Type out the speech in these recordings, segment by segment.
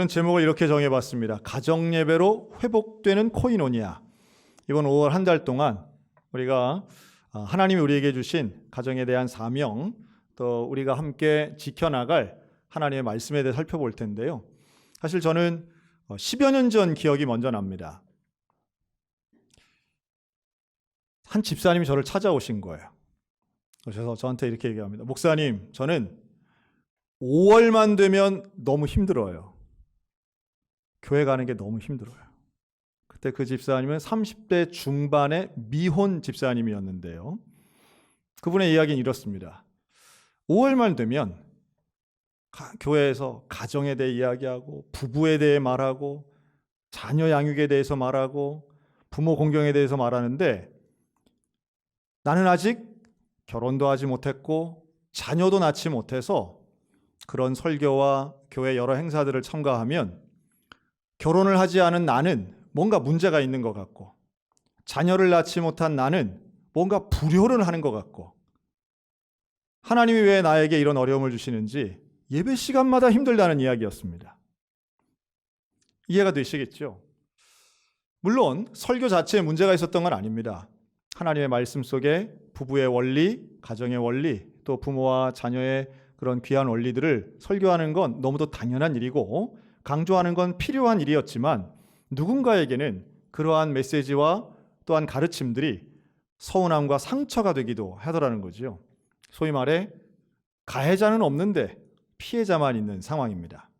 오늘은 제목을 이렇게 정해봤습니다. 가정예배로 회복되는 코이노니아. 이번 5월 한 달 동안 우리가 하나님이 우리에게 주신 가정에 대한 사명, 또 우리가 함께 지켜나갈 하나님의 말씀에 대해 살펴볼 텐데요. 사실 저는 10여 년 전 기억이 먼저 납니다. 한 집사님이 저를 찾아오신 거예요. 그래서 저한테 이렇게 얘기합니다. 목사님, 저는 5월만 되면 너무 힘들어요. 교회 가는 게 너무 힘들어요. 그때 그 집사님은 30대 중반의 미혼 집사님이었는데요. 그분의 이야기는 이렇습니다. 5월만 되면 교회에서 가정에 대해 이야기하고 부부에 대해 말하고 자녀 양육에 대해서 말하고 부모 공경에 대해서 말하는데 나는 아직 결혼도 하지 못했고 자녀도 낳지 못해서 그런 설교와 교회 여러 행사들을 참가하면 결혼을 하지 않은 나는 뭔가 문제가 있는 것 같고 자녀를 낳지 못한 나는 뭔가 불효를 하는 것 같고 하나님이 왜 나에게 이런 어려움을 주시는지 예배 시간마다 힘들다는 이야기였습니다. 이해가 되시겠죠? 물론 설교 자체에 문제가 있었던 건 아닙니다. 하나님의 말씀 속에 부부의 원리, 가정의 원리, 또 부모와 자녀의 그런 귀한 원리들을 설교하는 건 너무도 당연한 일이고 강조하는 건 필요한 일이었지만 누군가에게는 그러한 메시지와 또한 가르침들이 서운함과 상처가 되기도 하더라는 거죠. 소위 말해 가해자는 없는데 피해자만 있는 상황입니다.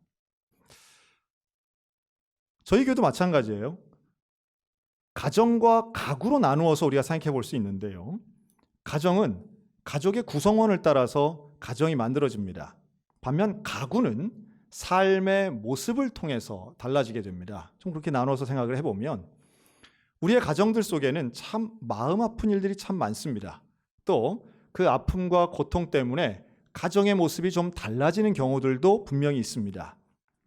저희 교회도 마찬가지예요. 가정과 가구로 나누어서 우리가 생각해 볼 수 있는데요. 가정은 가족의 구성원을 따라서 가정이 만들어집니다. 반면 가구는 삶의 모습을 통해서 달라지게 됩니다. 좀 그렇게 나눠서 생각을 해보면 우리의 가정들 속에는 참 마음 아픈 일들이 참 많습니다. 또 그 아픔과 고통 때문에 가정의 모습이 좀 달라지는 경우들도 분명히 있습니다.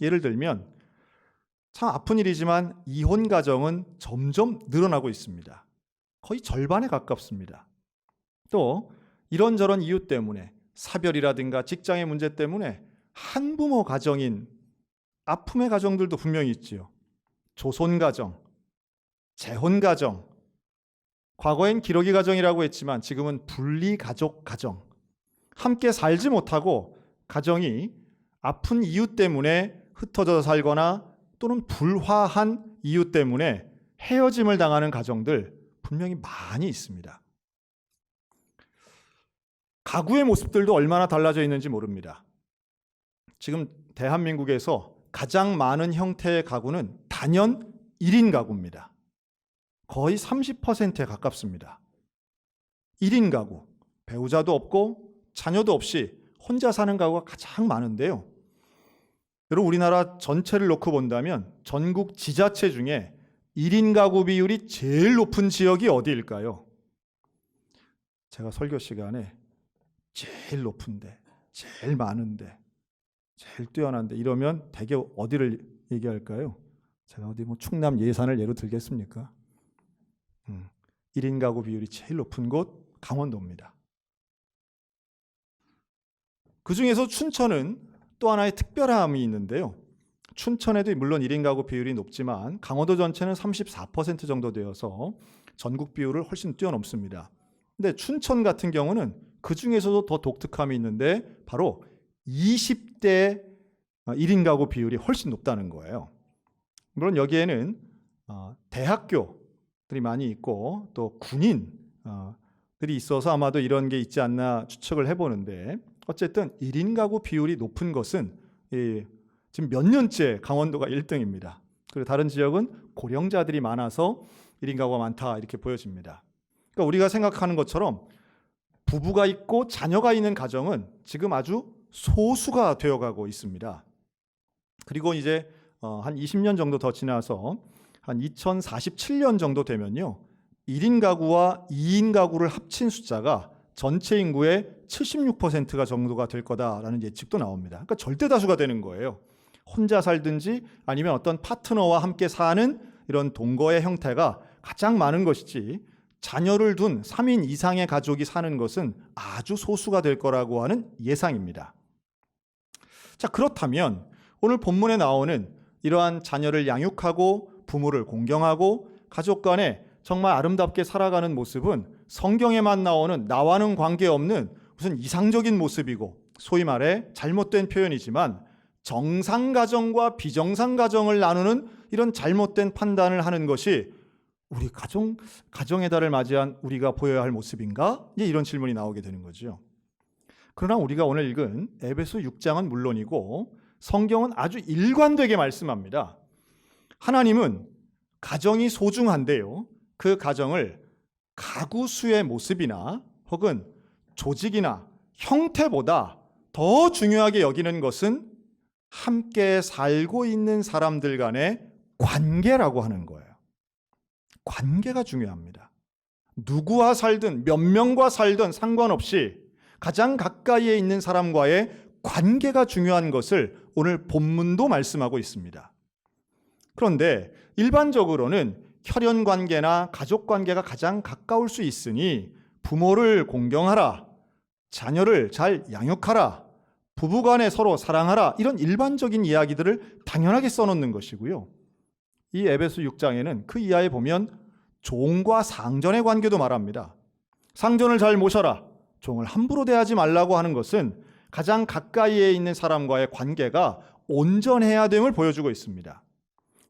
예를 들면 참 아픈 일이지만 이혼 가정은 점점 늘어나고 있습니다. 거의 절반에 가깝습니다. 또 이런저런 이유 때문에 사별이라든가 직장의 문제 때문에 한부모 가정인 아픔의 가정들도 분명히 있지요. 조손 가정, 재혼 가정, 과거엔 기러기 가정이라고 했지만 지금은 분리 가족 가정, 함께 살지 못하고 가정이 아픈 이유 때문에 흩어져 살거나 또는 불화한 이유 때문에 헤어짐을 당하는 가정들 분명히 많이 있습니다. 가구의 모습들도 얼마나 달라져 있는지 모릅니다. 지금 대한민국에서 가장 많은 형태의 가구는 단연 1인 가구입니다. 거의 30%에 가깝습니다. 1인 가구, 배우자도 없고 자녀도 없이 혼자 사는 가구가 가장 많은데요. 여러분 우리나라 전체를 놓고 본다면 전국 지자체 중에 1인 가구 비율이 제일 높은 지역이 어디일까요? 제가 설교 시간에 제일 높은데, 제일 많은데, 제일 뛰어난데 이러면 대개 어디를 얘기할까요? 제가 어디 충남 예산을 예로 들겠습니까? 1인 가구 비율이 제일 높은 곳 강원도입니다. 그 중에서 춘천은 또 하나의 특별함이 있는데요. 춘천에도 물론 1인 가구 비율이 높지만 강원도 전체는 34% 정도 되어서 전국 비율을 훨씬 뛰어넘습니다. 근데 춘천 같은 경우는 그 중에서도 더 독특함이 있는데 바로 20대 1인 가구 비율이 훨씬 높다는 거예요. 물론 여기에는 대학교들이 많이 있고 또 군인들이 있어서 아마도 이런 게 있지 않나 추측을 해보는데 어쨌든 1인 가구 비율이 높은 것은 지금 몇 년째 강원도가 1등입니다. 그리고 다른 지역은 고령자들이 많아서 1인 가구가 많다 이렇게 보여집니다. 그러니까 우리가 생각하는 것처럼 부부가 있고 자녀가 있는 가정은 지금 아주 소수가 되어가고 있습니다. 그리고 이제 한 20년 정도 더 지나서 한 2047년 정도 되면요. 1인 가구와 2인 가구를 합친 숫자가 전체 인구의 76%가 정도가 될 거다라는 예측도 나옵니다. 그러니까 절대 다수가 되는 거예요. 혼자 살든지 아니면 어떤 파트너와 함께 사는 이런 동거의 형태가 가장 많은 것이지 자녀를 둔 3인 이상의 가족이 사는 것은 아주 소수가 될 거라고 하는 예상입니다. 자, 그렇다면 오늘 본문에 나오는 이러한 자녀를 양육하고 부모를 공경하고 가족 간에 정말 아름답게 살아가는 모습은 성경에만 나오는 나와는 관계없는 무슨 이상적인 모습이고, 소위 말해 잘못된 표현이지만 정상 가정과 비정상 가정을 나누는 이런 잘못된 판단을 하는 것이 우리 가정의 달을 맞이한 우리가 보여야 할 모습인가? 이제 이런 질문이 나오게 되는 거죠. 그러나 우리가 오늘 읽은 에베소 6장은 물론이고 성경은 아주 일관되게 말씀합니다. 하나님은 가정이 소중한데요, 그 가정을 가구수의 모습이나 혹은 조직이나 형태보다 더 중요하게 여기는 것은 함께 살고 있는 사람들 간의 관계라고 하는 거예요. 관계가 중요합니다. 누구와 살든 몇 명과 살든 상관없이 가장 가까이에 있는 사람과의 관계가 중요한 것을 오늘 본문도 말씀하고 있습니다. 그런데 일반적으로는 혈연 관계나 가족 관계가 가장 가까울 수 있으니 부모를 공경하라, 자녀를 잘 양육하라, 부부간에 서로 사랑하라, 이런 일반적인 이야기들을 당연하게 써놓는 것이고요. 이 에베소 6장에는 그 이하에 보면 종과 상전의 관계도 말합니다. 상전을 잘 모셔라, 종을 함부로 대하지 말라고 하는 것은 가장 가까이에 있는 사람과의 관계가 온전해야 됨을 보여주고 있습니다.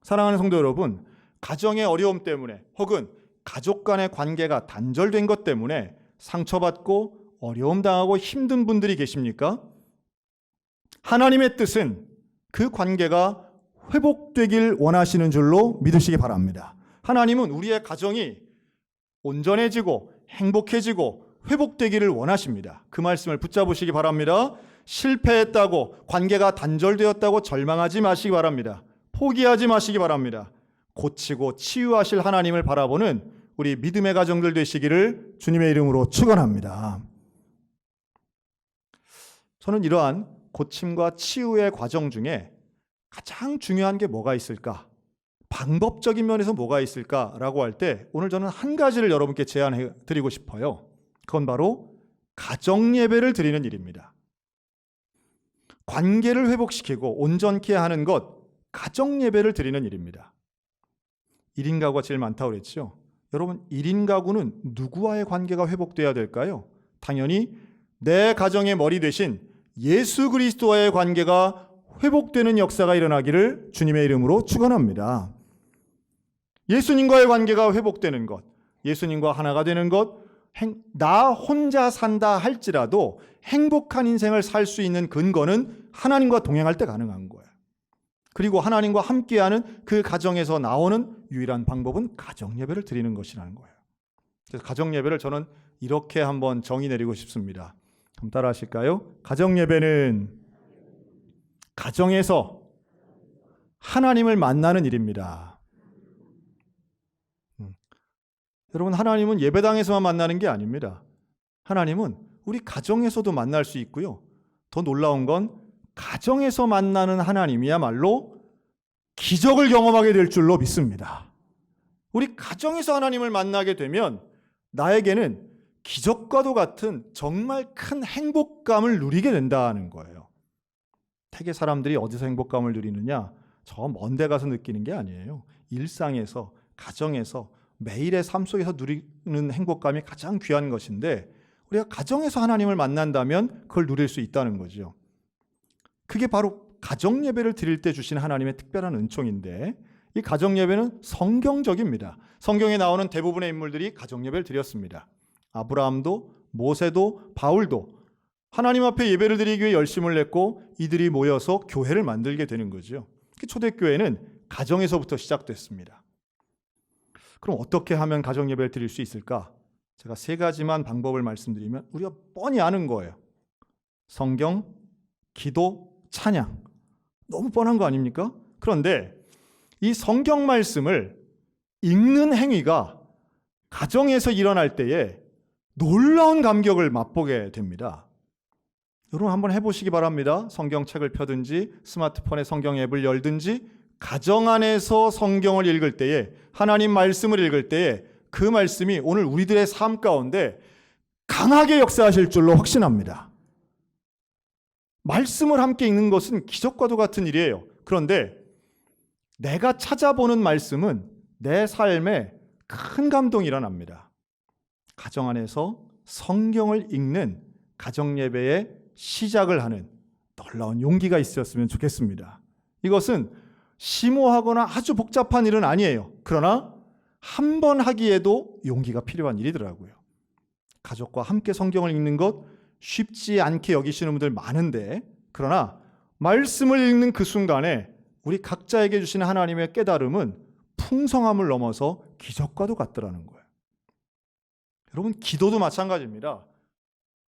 사랑하는 성도 여러분, 가정의 어려움 때문에 혹은 가족 간의 관계가 단절된 것 때문에 상처받고 어려움 당하고 힘든 분들이 계십니까? 하나님의 뜻은 그 관계가 회복되길 원하시는 줄로 믿으시기 바랍니다. 하나님은 우리의 가정이 온전해지고 행복해지고 회복되기를 원하십니다. 그 말씀을 붙잡으시기 바랍니다. 실패했다고, 관계가 단절되었다고 절망하지 마시기 바랍니다. 포기하지 마시기 바랍니다. 고치고 치유하실 하나님을 바라보는 우리 믿음의 가정들 되시기를 주님의 이름으로 축원합니다. 저는 이러한 고침과 치유의 과정 중에 가장 중요한 게 뭐가 있을까? 방법적인 면에서 뭐가 있을까라고 할 때 오늘 저는 한 가지를 여러분께 제안해 드리고 싶어요. 그건 바로 가정 예배를 드리는 일입니다. 관계를 회복시키고 온전케 하는 것, 가정 예배를 드리는 일입니다. 1인 가구가 제일 많다고 그랬죠. 여러분, 1인 가구는 누구와의 관계가 회복돼야 될까요? 당연히 내 가정의 머리 대신 예수 그리스도와의 관계가 회복되는 역사가 일어나기를 주님의 이름으로 축원합니다. 예수님과의 관계가 회복되는 것, 예수님과 하나가 되는 것, 나 혼자 산다 할지라도 행복한 인생을 살 수 있는 근거는 하나님과 동행할 때 가능한 거예요. 그리고 하나님과 함께하는 그 가정에서 나오는 유일한 방법은 가정 예배를 드리는 것이라는 거예요. 그래서 가정 예배를 저는 이렇게 한번 정의 내리고 싶습니다. 그럼 따라 하실까요? 가정 예배는 가정에서 하나님을 만나는 일입니다. 여러분, 하나님은 예배당에서만 만나는 게 아닙니다. 하나님은 우리 가정에서도 만날 수 있고요. 더 놀라운 건 가정에서 만나는 하나님이야말로 기적을 경험하게 될 줄로 믿습니다. 우리 가정에서 하나님을 만나게 되면 나에게는 기적과도 같은 정말 큰 행복감을 누리게 된다는 거예요. 세계 사람들이 어디서 행복감을 누리느냐? 저 먼 데 가서 느끼는 게 아니에요. 일상에서, 가정에서, 매일의 삶 속에서 누리는 행복감이 가장 귀한 것인데 우리가 가정에서 하나님을 만난다면 그걸 누릴 수 있다는 거죠. 그게 바로 가정 예배를 드릴 때 주신 하나님의 특별한 은총인데, 이 가정 예배는 성경적입니다. 성경에 나오는 대부분의 인물들이 가정 예배를 드렸습니다. 아브라함도, 모세도, 바울도 하나님 앞에 예배를 드리기 위해 열심을 냈고 이들이 모여서 교회를 만들게 되는 거죠. 초대교회는 가정에서부터 시작됐습니다. 그럼 어떻게 하면 가정 예배를 드릴 수 있을까? 제가 3가지만 방법을 말씀드리면 우리가 뻔히 아는 거예요. 성경, 기도, 찬양. 너무 뻔한 거 아닙니까? 그런데 이 성경 말씀을 읽는 행위가 가정에서 일어날 때에 놀라운 감격을 맛보게 됩니다. 여러분 한번 해보시기 바랍니다. 성경책을 펴든지 스마트폰에 성경 앱을 열든지 가정 안에서 성경을 읽을 때에, 하나님 말씀을 읽을 때에 그 말씀이 오늘 우리들의 삶 가운데 강하게 역사하실 줄로 확신합니다. 말씀을 함께 읽는 것은 기적과도 같은 일이에요. 그런데 내가 찾아보는 말씀은 내 삶에 큰 감동이 일어납니다. 가정 안에서 성경을 읽는 가정 예배의 시작을 하는 놀라운 용기가 있었으면 좋겠습니다. 이것은 심오하거나 아주 복잡한 일은 아니에요. 그러나 한 번 하기에도 용기가 필요한 일이더라고요. 가족과 함께 성경을 읽는 것 쉽지 않게 여기시는 분들 많은데, 그러나 말씀을 읽는 그 순간에 우리 각자에게 주시는 하나님의 깨달음은 풍성함을 넘어서 기적과도 같더라는 거예요. 여러분, 기도도 마찬가지입니다.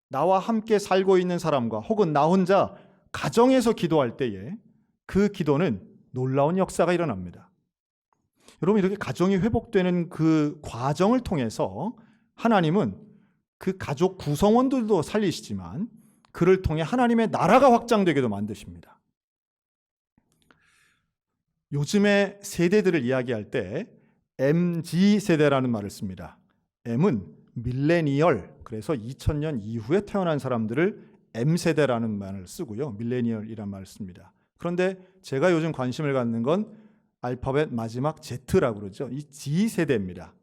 나와 함께 살고 있는 사람과 혹은 나 혼자 가정에서 기도할 때에 그 기도는 놀라운 역사가 일어납니다. 여러분, 이렇게 가정이 회복되는 그 과정을 통해서 하나님은 그 가족 구성원들도 살리시지만 그를 통해 하나님의 나라가 확장되게도 만드십니다. 요즘의 세대들을 이야기할 때 MZ 세대라는 말을 씁니다. M은 밀레니얼, 그래서 2000년 이후에 태어난 사람들을 M세대라는 말을 쓰고요. 밀레니얼이란 말을 씁니다. 그런데 제가 요즘 관심을 갖는 건 알파벳 마지막 Z라고 그러죠. 이 G세대입니다.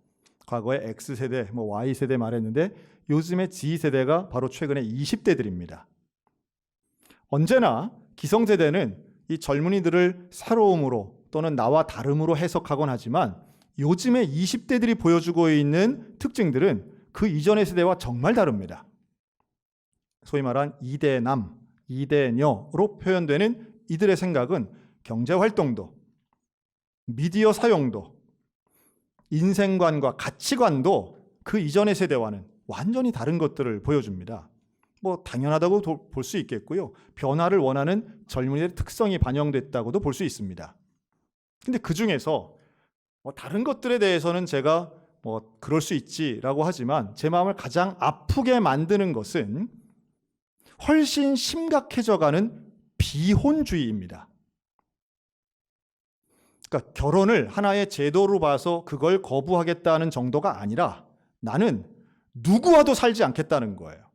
과거에 X세대, Y세대 말했는데 요즘의 G세대가 바로 최근에 20대들입니다. 언제나 기성세대는 이 젊은이들을 새로움으로 또는 나와 다름으로 해석하곤 하지만 요즘의 20대들이 보여주고 있는 특징들은 그 이전의 세대와 정말 다릅니다. 소위 말한 이대남, 이대녀로 표현되는 이들의 생각은 경제활동도, 미디어 사용도, 인생관과 가치관도 그 이전의 세대와는 완전히 다른 것들을 보여줍니다. 당연하다고 볼 수 있겠고요. 변화를 원하는 젊은이들의 특성이 반영됐다고도 볼 수 있습니다. 근데 그 중에서 다른 것들에 대해서는 제가 그럴 수 있지라고 하지만 제 마음을 가장 아프게 만드는 것은 훨씬 심각해져가는 비혼주의입니다. 그러니까 결혼을 하나의 제도로 봐서 그걸 거부하겠다는 정도가 아니라 나는 누구와도 살지 않겠다는 거예요.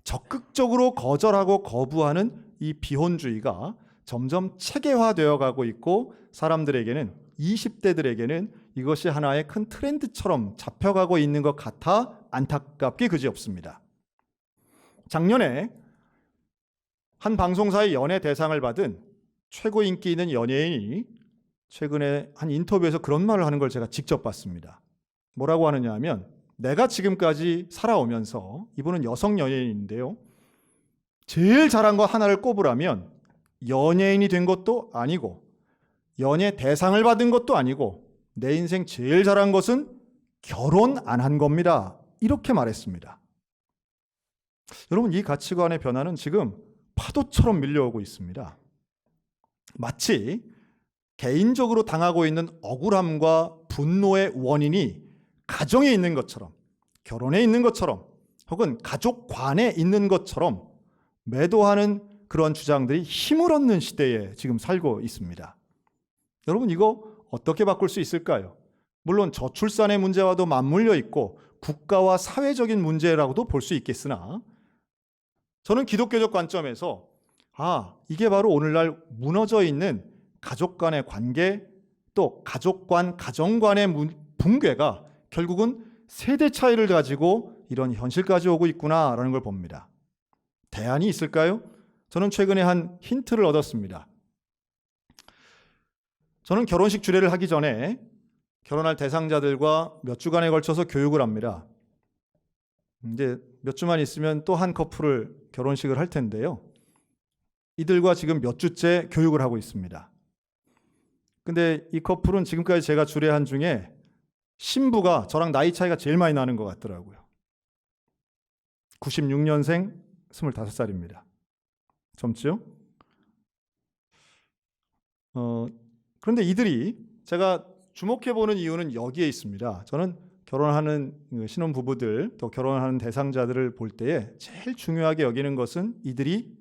적극적으로 거절하고 거부하는 이 비혼주의가 점점 체계화되어 가고 있고 사람들에게는 20대들에게는 이것이 하나의 큰 트렌드처럼 잡혀가고 있는 것 같아 안타깝게 그지없습니다. 작년에 한 방송사의 연예 대상을 받은 최고 인기 있는 연예인이 최근에 한 인터뷰에서 그런 말을 하는 걸 제가 직접 봤습니다. 뭐라고 하느냐 하면 내가 지금까지 살아오면서, 이분은 여성 연예인인데요, 제일 잘한 거 하나를 꼽으라면 연예인이 된 것도 아니고 연예 대상을 받은 것도 아니고 내 인생 제일 잘한 것은 결혼 안 한 겁니다. 이렇게 말했습니다. 여러분, 이 가치관의 변화는 지금 파도처럼 밀려오고 있습니다. 마치 개인적으로 당하고 있는 억울함과 분노의 원인이 가정에 있는 것처럼, 결혼에 있는 것처럼, 혹은 가족관에 있는 것처럼 매도하는 그런 주장들이 힘을 얻는 시대에 지금 살고 있습니다. 여러분, 이거 어떻게 바꿀 수 있을까요? 물론 저출산의 문제와도 맞물려 있고 국가와 사회적인 문제라고도 볼 수 있겠으나 저는 기독교적 관점에서 이게 바로 오늘날 무너져 있는 가족 간의 관계, 또 가족 간, 가정 간의 붕괴가 결국은 세대 차이를 가지고 이런 현실까지 오고 있구나라는 걸 봅니다. 대안이 있을까요? 저는 최근에 한 힌트를 얻었습니다. 저는 결혼식 주례를 하기 전에 결혼할 대상자들과 몇 주간에 걸쳐서 교육을 합니다. 이제 몇 주만 있으면 또 한 커플을 결혼식을 할 텐데요. 이들과 지금 몇 주째 교육을 하고 있습니다. 근데 이 커플은 지금까지 제가 주례한 중에 신부가 저랑 나이 차이가 제일 많이 나는 것 같더라고요. 96년생 25살입니다. 젊죠? 그런데 이들이, 제가 주목해보는 이유는 여기에 있습니다. 저는 결혼하는 신혼부부들, 또 결혼하는 대상자들을 볼 때에 제일 중요하게 여기는 것은 이들이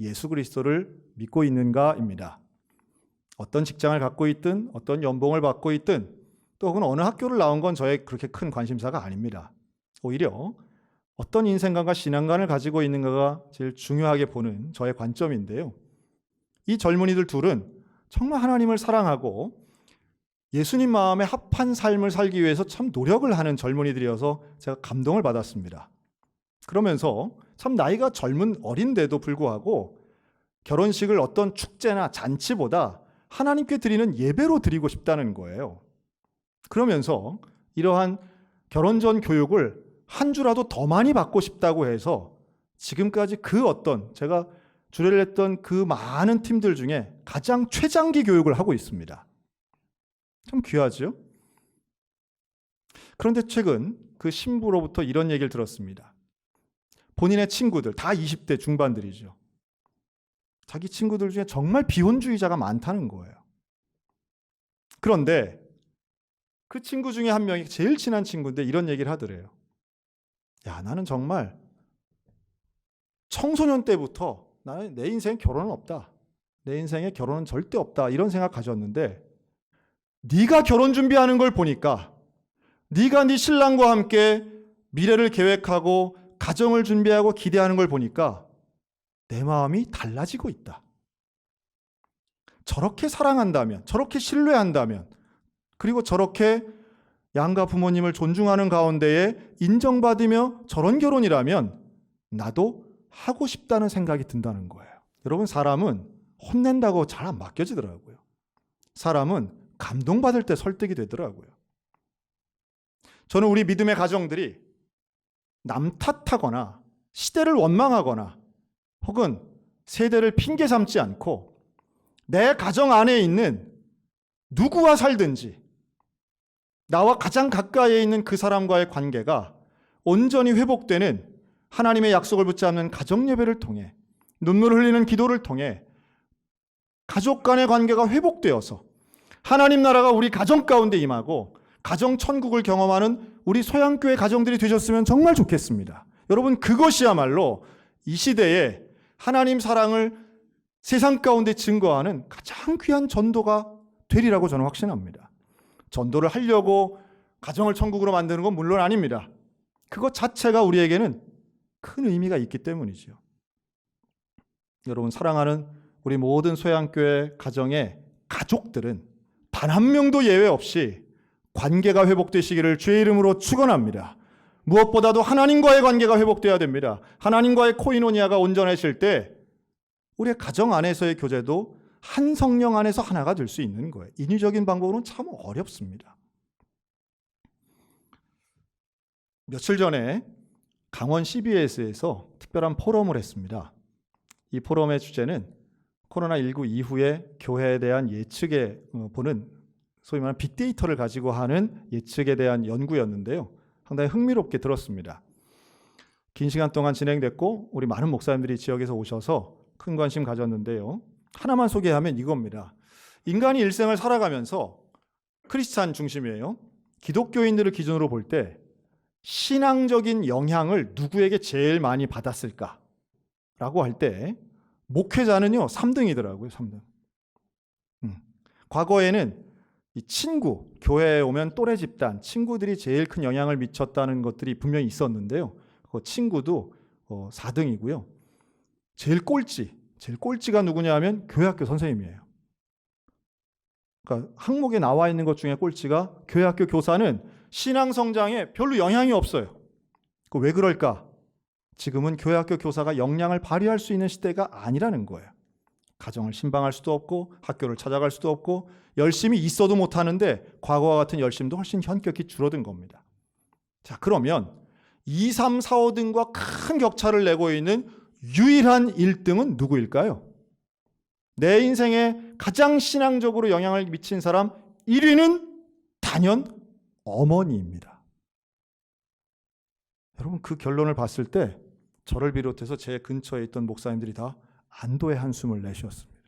예수 그리스도를 믿고 있는가입니다. 어떤 직장을 갖고 있든 어떤 연봉을 받고 있든 또 혹은 어느 학교를 나온 건 저의 그렇게 큰 관심사가 아닙니다. 오히려 어떤 인생관과 신앙관을 가지고 있는가가 제일 중요하게 보는 저의 관점인데요. 이 젊은이들 둘은 정말 하나님을 사랑하고 예수님 마음에 합한 삶을 살기 위해서 참 노력을 하는 젊은이들이어서 제가 감동을 받았습니다. 그러면서 참 나이가 젊은 어린데도 불구하고 결혼식을 어떤 축제나 잔치보다 하나님께 드리는 예배로 드리고 싶다는 거예요. 그러면서 이러한 결혼 전 교육을 한 주라도 더 많이 받고 싶다고 해서 지금까지 그 어떤 제가 주례를 했던 그 많은 팀들 중에 가장 최장기 교육을 하고 있습니다. 참 귀하죠? 그런데 최근 그 신부로부터 이런 얘기를 들었습니다. 본인의 친구들, 다 20대 중반들이죠. 자기 친구들 중에 정말 비혼주의자가 많다는 거예요. 그런데 그 친구 중에 한 명이 제일 친한 친구인데 이런 얘기를 하더래요. 야, 나는 정말 청소년 때부터 나는 내 인생에 결혼은 없다. 내 인생에 결혼은 절대 없다. 이런 생각 가졌는데 네가 결혼 준비하는 걸 보니까 네가 네 신랑과 함께 미래를 계획하고 가정을 준비하고 기대하는 걸 보니까 내 마음이 달라지고 있다. 저렇게 사랑한다면, 저렇게 신뢰한다면, 그리고 저렇게 양가 부모님을 존중하는 가운데에 인정받으며 저런 결혼이라면 나도 하고 싶다는 생각이 든다는 거예요. 여러분, 사람은 혼낸다고 잘 안 바뀌어지더라고요. 사람은 감동받을 때 설득이 되더라고요. 저는 우리 믿음의 가정들이 남 탓하거나 시대를 원망하거나 혹은 세대를 핑계 삼지 않고 내 가정 안에 있는 누구와 살든지 나와 가장 가까이에 있는 그 사람과의 관계가 온전히 회복되는 하나님의 약속을 붙잡는 가정 예배를 통해 눈물을 흘리는 기도를 통해 가족 간의 관계가 회복되어서 하나님 나라가 우리 가정 가운데 임하고 가정 천국을 경험하는 우리 소양교회 가정들이 되셨으면 정말 좋겠습니다. 여러분, 그것이야말로 이 시대에 하나님 사랑을 세상 가운데 증거하는 가장 귀한 전도가 되리라고 저는 확신합니다. 전도를 하려고 가정을 천국으로 만드는 건 물론 아닙니다. 그것 자체가 우리에게는 큰 의미가 있기 때문이죠. 여러분, 사랑하는 우리 모든 소양교회 가정의 가족들은 단 한 명도 예외 없이 관계가 회복되시기를 주의 이름으로 축원합니다. 무엇보다도 하나님과의 관계가 회복돼야 됩니다. 하나님과의 코이노니아가 온전해질 때 우리의 가정 안에서의 교제도 한 성령 안에서 하나가 될 수 있는 거예요. 인위적인 방법으로는 참 어렵습니다. 며칠 전에 강원 CBS에서 특별한 포럼을 했습니다. 이 포럼의 주제는 코로나19 이후에 교회에 대한 예측에 보는 소위 말하는 빅데이터를 가지고 하는 예측에 대한 연구였는데요. 상당히 흥미롭게 들었습니다. 긴 시간 동안 진행됐고 우리 많은 목사님들이 지역에서 오셔서 큰 관심 가졌는데요. 하나만 소개하면 이겁니다. 인간이 일생을 살아가면서 크리스찬 중심이에요. 기독교인들을 기준으로 볼 때 신앙적인 영향을 누구에게 제일 많이 받았을까라고 할 때 목회자는요 3등이더라고요. 3등. 과거에는 이 친구, 교회에 오면 또래 집단, 친구들이 제일 큰 영향을 미쳤다는 것들이 분명히 있었는데요. 그 친구도 4등이고요. 제일 꼴찌가 누구냐 하면 교회학교 선생님이에요. 그러니까 항목에 나와 있는 것 중에 꼴찌가 교회학교 교사는 신앙 성장에 별로 영향이 없어요. 왜 그럴까? 지금은 교회학교 교사가 역량을 발휘할 수 있는 시대가 아니라는 거예요. 가정을 신방할 수도 없고 학교를 찾아갈 수도 없고 열심히 있어도 못하는데 과거와 같은 열심도 훨씬 현격히 줄어든 겁니다. 자, 그러면 2, 3, 4, 5등과 큰 격차를 내고 있는 유일한 1등은 누구일까요? 내 인생에 가장 신앙적으로 영향을 미친 사람 1위는 단연 어머니입니다. 여러분, 그 결론을 봤을 때 저를 비롯해서 제 근처에 있던 목사님들이 다 안도의 한숨을 내쉬었습니다.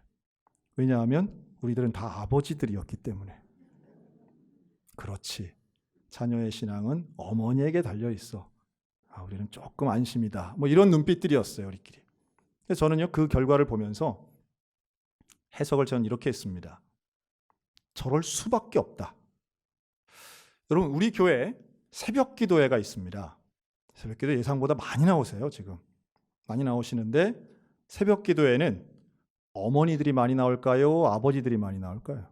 왜냐하면 우리들은 다 아버지들이었기 때문에. 그렇지. 자녀의 신앙은 어머니에게 달려있어. 우리는 조금 안심이다. 이런 눈빛들이었어요, 우리끼리. 그래서 저는요, 그 결과를 보면서 해석을 저는 이렇게 했습니다. 저럴 수밖에 없다. 여러분, 우리 교회에 새벽 기도회가 있습니다. 새벽 기도 예상보다 많이 나오세요, 지금. 많이 나오시는데 새벽 기도회는 어머니들이 많이 나올까요? 아버지들이 많이 나올까요?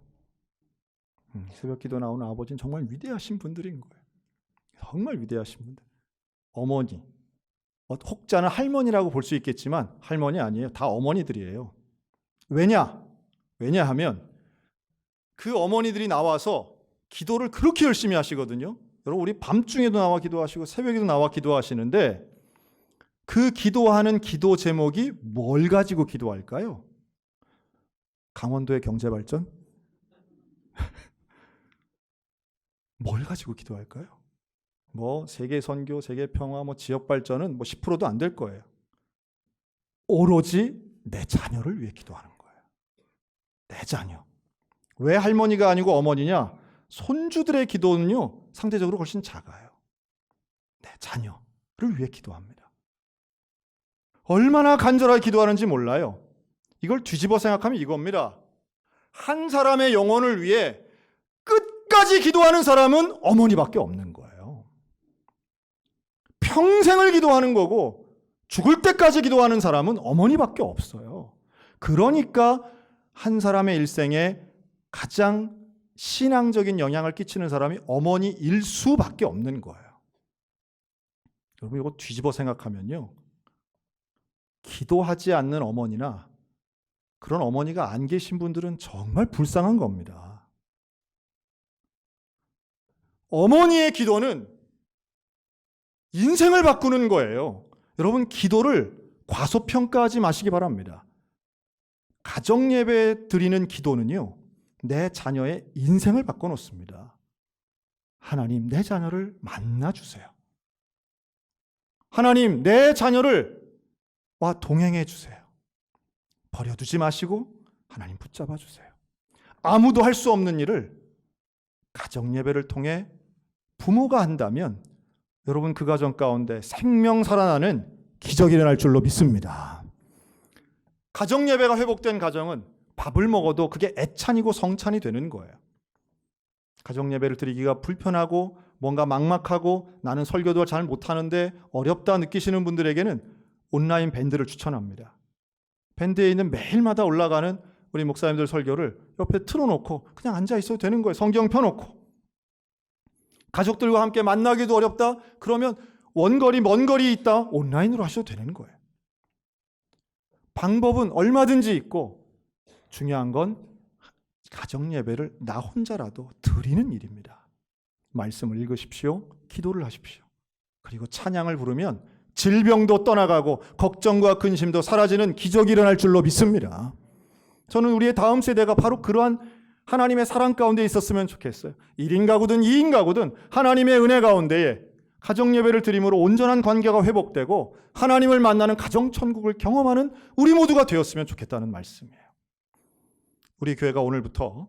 새벽 기도 나오는 아버지는 정말 위대하신 분들인 거예요. 정말 위대하신 분들. 어머니. 혹자는 할머니라고 볼 수 있겠지만 할머니 아니에요. 다 어머니들이에요. 왜냐하면 그 어머니들이 나와서 기도를 그렇게 열심히 하시거든요. 여러분, 우리 밤중에도 나와 기도하시고 새벽에도 나와 기도하시는데 그 기도하는 기도 제목이 뭘 가지고 기도할까요? 강원도의 경제발전? 뭘 가지고 기도할까요? 세계 선교, 세계 평화, 지역 발전은 10%도 안 될 거예요. 오로지 내 자녀를 위해 기도하는 거예요. 내 자녀. 왜 할머니가 아니고 어머니냐? 손주들의 기도는요, 상대적으로 훨씬 작아요. 내 자녀를 위해 기도합니다. 얼마나 간절하게 기도하는지 몰라요. 이걸 뒤집어 생각하면 이겁니다. 한 사람의 영혼을 위해 끝까지 기도하는 사람은 어머니밖에 없는 거예요. 평생을 기도하는 거고 죽을 때까지 기도하는 사람은 어머니밖에 없어요. 그러니까 한 사람의 일생에 가장 신앙적인 영향을 끼치는 사람이 어머니일 수밖에 없는 거예요. 여러분, 이거 뒤집어 생각하면요, 기도하지 않는 어머니나 그런 어머니가 안 계신 분들은 정말 불쌍한 겁니다. 어머니의 기도는 인생을 바꾸는 거예요. 여러분, 기도를 과소평가하지 마시기 바랍니다. 가정예배 드리는 기도는요, 내 자녀의 인생을 바꿔놓습니다. 하나님, 내 자녀를 만나주세요. 하나님, 내 자녀를 동행해 주세요. 버려두지 마시고 하나님 붙잡아 주세요. 아무도 할 수 없는 일을 가정예배를 통해 부모가 한다면 여러분, 그 가정 가운데 생명 살아나는 기적이 일어날 줄로 믿습니다. 가정예배가 회복된 가정은 밥을 먹어도 그게 애찬이고 성찬이 되는 거예요. 가정예배를 드리기가 불편하고 뭔가 막막하고 나는 설교도 잘 못하는데 어렵다 느끼시는 분들에게는 온라인 밴드를 추천합니다. 밴드에 있는 매일마다 올라가는 우리 목사님들 설교를 옆에 틀어놓고 그냥 앉아 있어도 되는 거예요. 성경 펴놓고. 가족들과 함께 만나기도 어렵다? 그러면 원거리, 먼 거리 있다? 온라인으로 하셔도 되는 거예요. 방법은 얼마든지 있고 중요한 건 가정예배를 나 혼자라도 드리는 일입니다. 말씀을 읽으십시오. 기도를 하십시오. 그리고 찬양을 부르면 질병도 떠나가고 걱정과 근심도 사라지는 기적이 일어날 줄로 믿습니다. 저는 우리의 다음 세대가 바로 그러한 하나님의 사랑 가운데 있었으면 좋겠어요. 1인 가구든 2인 가구든 하나님의 은혜 가운데에 가정예배를 드림으로 온전한 관계가 회복되고 하나님을 만나는 가정천국을 경험하는 우리 모두가 되었으면 좋겠다는 말씀이에요. 우리 교회가 오늘부터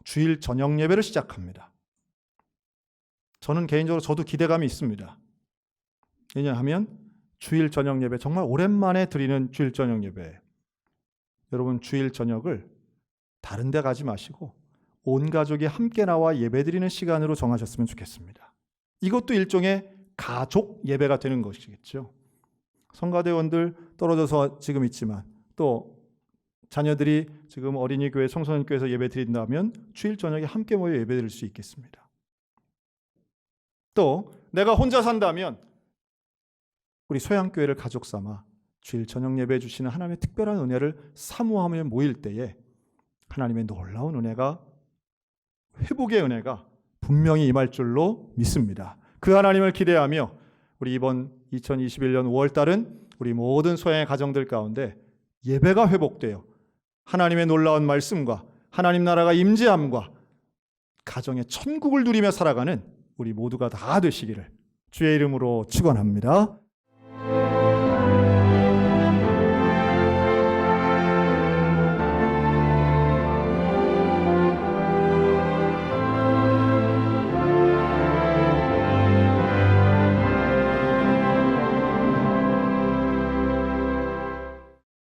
주일 저녁 예배를 시작합니다. 저는 개인적으로 저도 기대감이 있습니다. 왜냐하면 주일 저녁 예배, 정말 오랜만에 드리는 주일 저녁 예배. 여러분, 주일 저녁을 다른 데 가지 마시고 온 가족이 함께 나와 예배드리는 시간으로 정하셨으면 좋겠습니다. 이것도 일종의 가족 예배가 되는 것이겠죠. 성가대원들 떨어져서 지금 있지만 또 자녀들이 지금 어린이교회, 청소년교회에서 예배드린다면 주일 저녁에 함께 모여 예배드릴 수 있겠습니다. 또 내가 혼자 산다면 우리 소양교회를 가족 삼아 주일 저녁 예배해 주시는 하나님의 특별한 은혜를 사모하며 모일 때에 하나님의 놀라운 은혜가, 회복의 은혜가 분명히 임할 줄로 믿습니다. 그 하나님을 기대하며 우리 이번 2021년 5월달은 우리 모든 소양의 가정들 가운데 예배가 회복되어 하나님의 놀라운 말씀과 하나님 나라가 임재함과 가정의 천국을 누리며 살아가는 우리 모두가 다 되시기를 주의 이름으로 축원합니다.